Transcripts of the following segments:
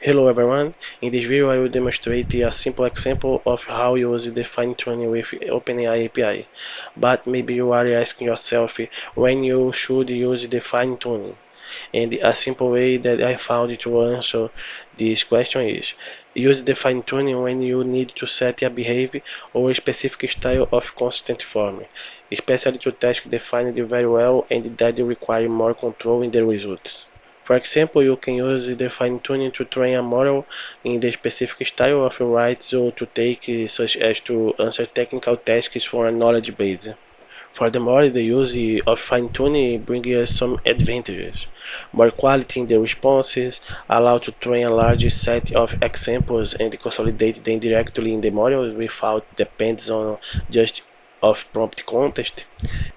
Hello everyone, in this video I will demonstrate a simple example of how you use the fine-tuning with OpenAI API. But maybe you are asking yourself when you should use the fine-tuning. And a simple way that I found to answer this question is, use the fine-tuning when you need to set a behavior or a specific style of consistent form, especially to tasks defined very well and that require more control in the results. For example, you can use the fine-tuning to train a model in the specific style of writes or to take, such as to answer technical tasks for a knowledge base. Furthermore, the use of fine-tuning brings us some advantages. More quality in the responses, allow to train a large set of examples and consolidate them directly in the model without depends on just of prompt context,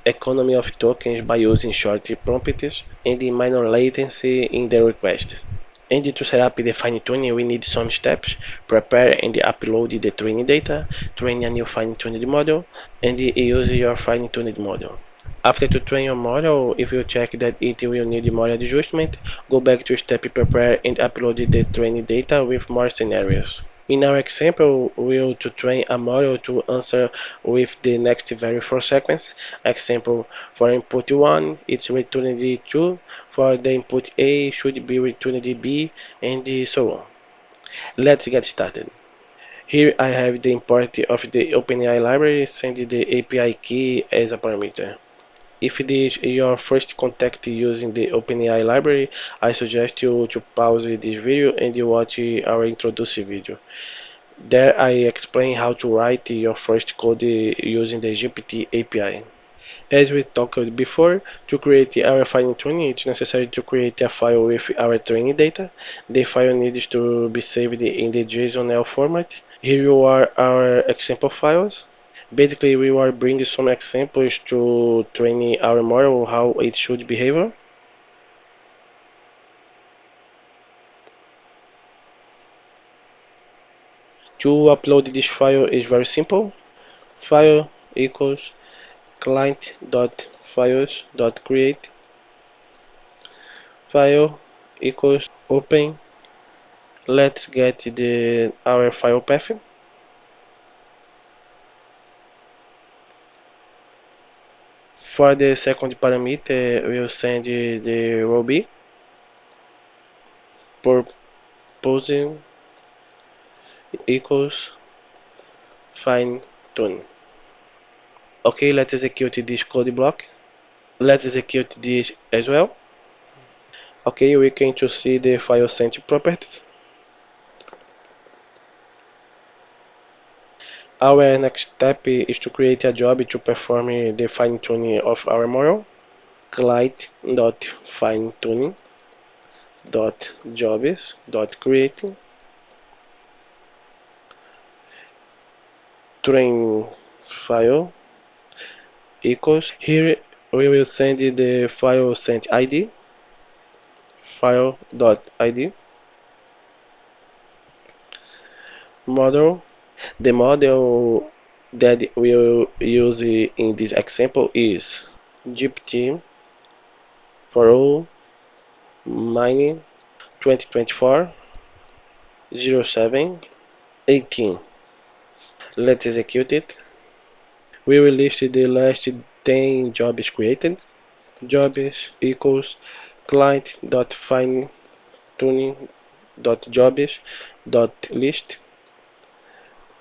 economy of tokens by using short prompts, and minor latency in the request. And to set up the fine-tuning, we need some steps: prepare and upload the training data, train a new fine-tuned model, and use your fine-tuned model. After to train your model, if you check that it will need more adjustment, go back to step prepare and upload the training data with more scenarios. In our example, we'll to train a model to answer with the next very for sequence. Example, for input 1, it's returned 2. For the input A, should be returned B, and so on. Let's get started. Here I have the import of the OpenAI library, send the API key as a parameter. If this is your first contact using the OpenAI library, I suggest you to pause this video and watch our introductory video. There I explain how to write your first code using the GPT API. As we talked before, to create our fine-tuning, it's necessary to create a file with our training data. The file needs to be saved in the JSON-L format. Here you are our example files. Basically, we will bring some examples to train our model how it should behave. To upload this file is very simple. File equals client.files.create. File equals open. Let's get our file path. For the second parameter, we'll send the Ruby proposing equals fine tune. Okay, let's execute this code block. Let's execute this as well. Okay, we can to see the file sent properties. Our next step is to create a job to perform the fine-tuning of our model. Client.finetuning.jobs.create train file equals. Here we will send the file sent ID, file.id, model. The model that we will use in this example is GPT for all mining 2024 07 18. Let's execute it. We will list the last 10 jobs created. Jobs equals client.finetuning.jobs.list.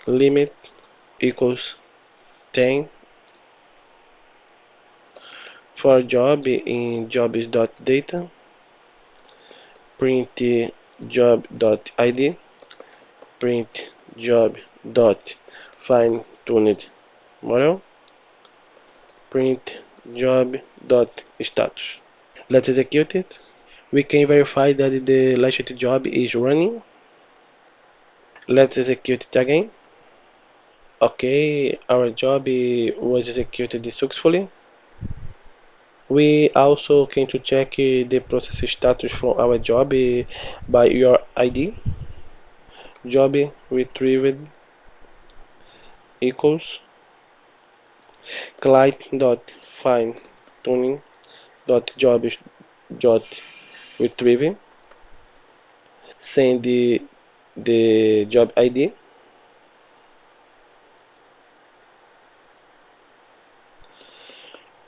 Limit equals 10. For job in jobs.data, print job.id, print job.finetuned model, print job.status. Let's execute it. We can verify that the last job is running. Let's execute it again. Okay, our job was executed successfully. We also can to check the process status from our job by your ID. Job retrieved equals client.finetuning.jobs.retrieve. send the job ID,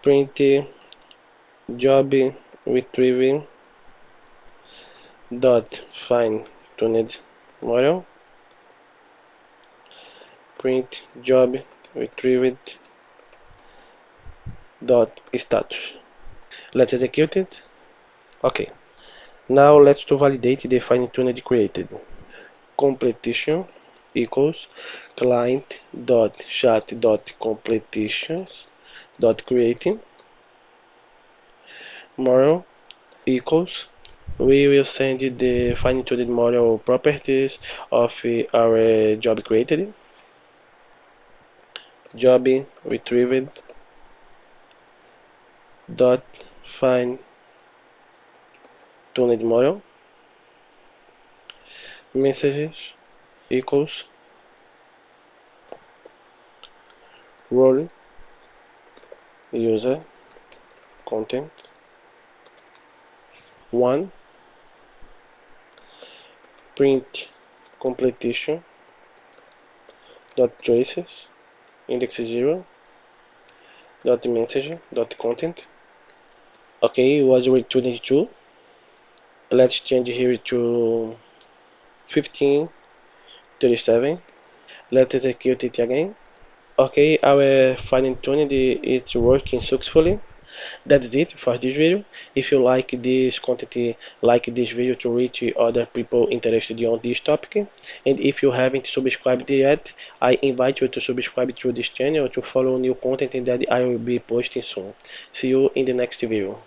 print job retrieving dot fine tuned model, print job retrieved dot status. Let's execute it. Okay. Now let's to validate the fine tuned created. Completion equals client dot chat dot completions dot creating model equals, we will send the fine tuned model properties of our job created, job retrieved dot fine tuned model messages equals role user content 1, print completion dot traces index 0 dot message dot content. Okay, it was returned 2. Let's change here to 1537. Let's execute it again. Okay, our fine tuned is working successfully. That's it for this video. If you like this content, like this video to reach other people interested on this topic. And if you haven't subscribed yet, I invite you to subscribe to this channel to follow new content that I will be posting soon. See you in the next video.